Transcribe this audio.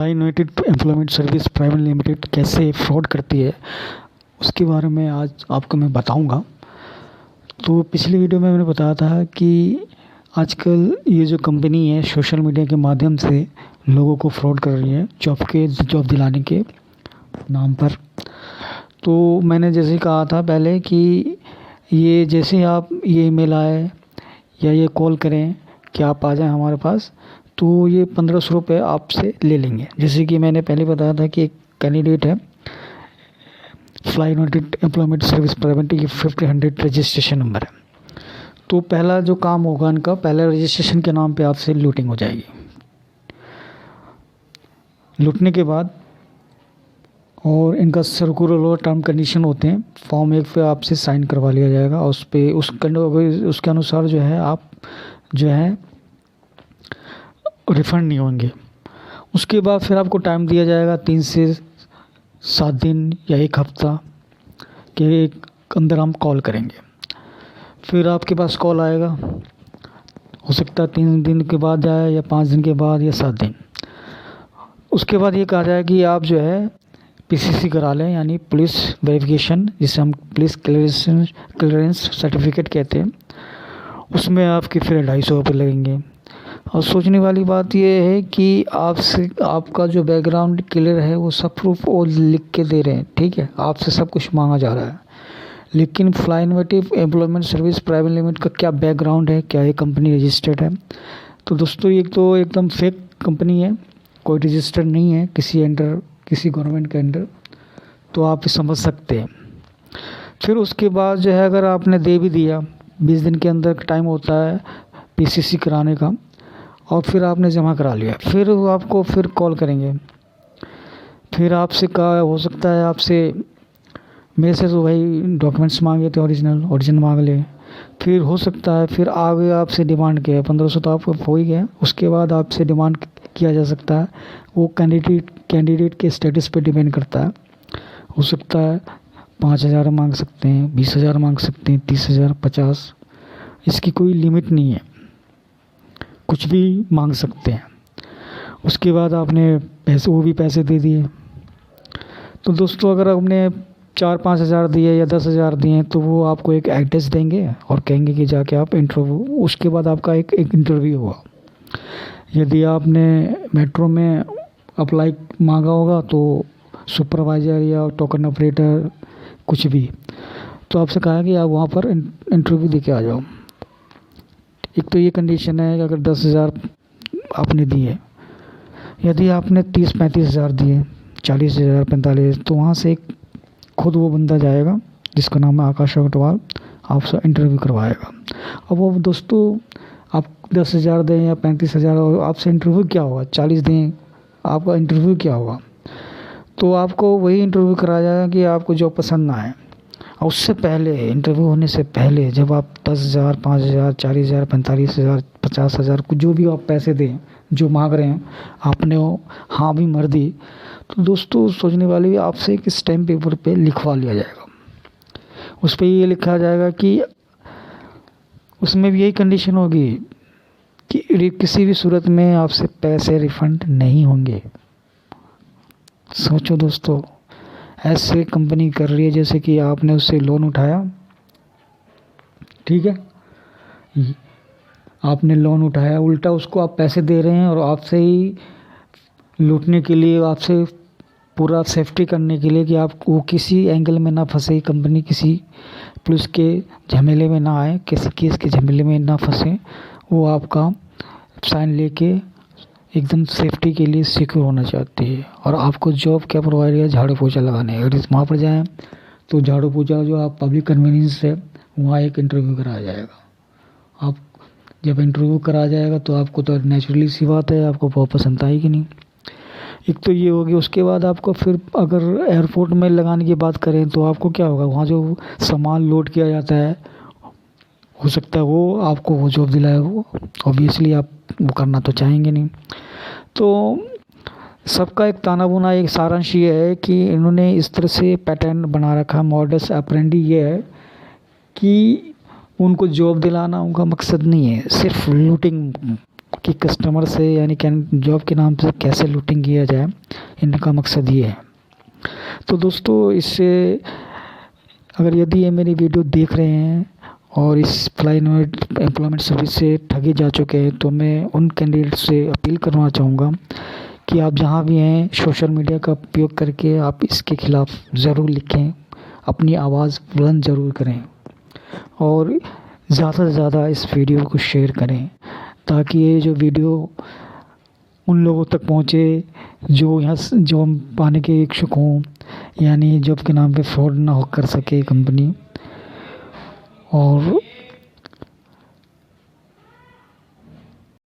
United employment service private limited कैसे fraud करती है उसके बारे में आज आपको मैं बताऊंगा। तो पिछली वीडियो में मैंने बताया था कि आजकल ये जो कंपनी है सोशल मीडिया के माध्यम से लोगों को फ्रॉड कर रही है जॉब दिलाने के नाम पर। तो मैंने जैसे कहा था पहले कि ये जैसे आप ये ईमेल आए या ये कॉल करें कि आप आ जाएं हमारे पास, तो ये 1500 रुपये आपसे ले लेंगे। जैसे कि मैंने पहले बताया था कि एक कैंडिडेट है fly United employment service private, ये 50 रजिस्ट्रेशन नंबर है। तो पहला जो काम होगा इनका, पहले रजिस्ट्रेशन के नाम पे आपसे लूटिंग हो जाएगी। लूटने के बाद और इनका सर्कुलर और टर्म कंडीशन होते हैं, फॉर्म 1 पे आपसे साइन करवा लिया जाएगा और उसके अनुसार जो है आप जो है रिफ़ंड नहीं होंगे। उसके बाद फिर आपको टाइम दिया जाएगा 3 से 7 दिन या 1 हफ्ता के अंदर हम कॉल करेंगे। फिर आपके पास कॉल आएगा, हो सकता है 3 दिन के बाद आए या 5 दिन के बाद या 7 दिन। उसके बाद ये कहा जाए कि आप जो है पीसीसी करा लें, यानी पुलिस वेरिफिकेशन, जिसे हम पुलिस क्लियरेंस सर्टिफिकेट कहते हैं। उसमें आपके फिर 250 रुपये लगेंगे। और सोचने वाली बात यह है कि आपका जो बैकग्राउंड क्लियर है वो सब प्रूफ और लिख के दे रहे हैं, ठीक है, आपसे सब कुछ मांगा जा रहा है। लेकिन fly United employment service private limited का क्या बैकग्राउंड है, क्या ये कंपनी रजिस्टर्ड है? तो दोस्तों ये तो एकदम फेक कंपनी है, कोई रजिस्टर्ड नहीं है किसी गवर्नमेंट के अंडर। तो आप समझ सकते हैं। फिर उसके बाद जो है अगर आपने दे भी दिया, 20 दिन के अंदर टाइम होता है पीसीसी कराने का, और फिर आपने जमा करा लिया, फिर वो आपको फिर कॉल करेंगे। फिर आपसे कहा हो सकता है आपसे मेरे से तो भाई डॉक्यूमेंट्स मांगे थे, ओरिजिनल मांग ले। फिर हो सकता है फिर आगे आपसे डिमांड किया, 1500 तो आपको हो ही गया। उसके बाद आपसे डिमांड किया जा सकता है, वो कैंडिडेट के स्टेटस पे डिपेंड करता है। हो सकता है 5000 मांग सकते हैं, 20,000 मांग सकते हैं, 30,000, 50, इसकी कोई लिमिट नहीं है, कुछ भी मांग सकते हैं। उसके बाद आपने वो भी पैसे दे दिए। तो दोस्तों अगर आपने 4-5 हज़ार दिए या 10 हज़ार दिए तो वो आपको एक एड्रेस देंगे और कहेंगे कि जाके आप उसके बाद आपका एक इंटरव्यू होगा। यदि आपने मेट्रो में अप्लाई मांगा होगा तो सुपरवाइज़र या टोकन ऑपरेटर कुछ भी, तो आपसे कहा कि आप वहाँ पर इंटरव्यू दे के आ जाओ। एक तो ये कंडीशन है कि अगर 10 हज़ार आपने दिए, यदि आपने 30-35 हज़ार दिए, 40 हज़ार, 45, तो वहाँ से खुद वो बंदा जाएगा जिसका नाम है आकाश अग्रवाल, आपसे इंटरव्यू करवाएगा। अब वो दोस्तों आप 10 हज़ार दें या 35 हज़ार, आपसे इंटरव्यू क्या होगा, 40 दें, आपका इंटरव्यू क्या होगा? तो आपको वही इंटरव्यू कराया जाएगा कि आपको जो पसंद ना आए। और उससे पहले, इंटरव्यू होने से पहले, जब आप 10 हज़ार, 5 हज़ार, 40 हज़ार, 45 हज़ार, 50 हज़ार, जो भी आप पैसे दें, जो मांग रहे हैं, आपने वो हाँ भी मर दी, तो दोस्तों सोचने वाली आपसे एक स्टैम्प पेपर पे लिखवा लिया जाएगा। उस पर ये लिखा जाएगा कि उसमें भी यही कंडीशन होगी कि किसी भी सूरत में आपसे पैसे रिफंड नहीं होंगे। सोचो दोस्तों, ऐसे कंपनी कर रही है जैसे कि आपने उससे लोन उठाया, ठीक है, आपने लोन उठाया, उल्टा उसको आप पैसे दे रहे हैं और आपसे ही लूटने के लिए, आपसे पूरा सेफ्टी करने के लिए कि आप वो किसी एंगल में ना फंसे, कंपनी किसी पुलिस के झमेले में ना आए, किसी केस के झमेले में ना फंसे, वो आपका साइन लेके एकदम सेफ्टी के लिए सिक्योर होना चाहती है। और आपको जॉब क्या प्रोवाइड है, झाड़ू पोछा लगाने। अगर इस वहाँ पर जाएँ तो झाड़ू पोछा जो आप पब्लिक कन्वीनियंस है वहाँ एक इंटरव्यू कराया जाएगा। आप जब इंटरव्यू कराया जाएगा तो आपको तो नेचुरली सी बात है, आपको बहुत पसंद आएगी नहीं। एक तो ये होगी। उसके बाद आपको फिर अगर एयरपोर्ट में लगाने की बात करें तो आपको क्या होगा, वहाँ जो सामान लोड किया जाता है, हो सकता है वो आपको वो जॉब दिलाए, वो ऑब्वियसली आप वो करना तो चाहेंगे नहीं। तो सबका एक ताना बुना, एक सारांश ये है कि इन्होंने इस तरह से पैटर्न बना रखा, मॉडस ऑपरेंडी ये है कि उनको जॉब दिलाना उनका मकसद नहीं है, सिर्फ लूटिंग कि कस्टमर से यानी कैन जॉब के नाम से कैसे लूटिंग किया जाए, इनका मकसद ये है। तो दोस्तों इससे अगर यदि ये मेरी वीडियो देख रहे हैं और इस एम्प्लॉयमेंट सर्विस से ठगे जा चुके हैं, तो मैं उन कैंडिडेट से अपील करना चाहूँगा कि आप जहाँ भी हैं सोशल मीडिया का उपयोग करके आप इसके खिलाफ़ ज़रूर लिखें, अपनी आवाज़ बुलंद ज़रूर करें और ज़्यादा से ज़्यादा इस वीडियो को शेयर करें, ताकि ये जो वीडियो उन लोगों तक पहुँचे जो यहाँ जॉब पाने के इच्छुक हों, यानी जॉब के नाम पे फ्रॉड ना हो कर सके कंपनी। और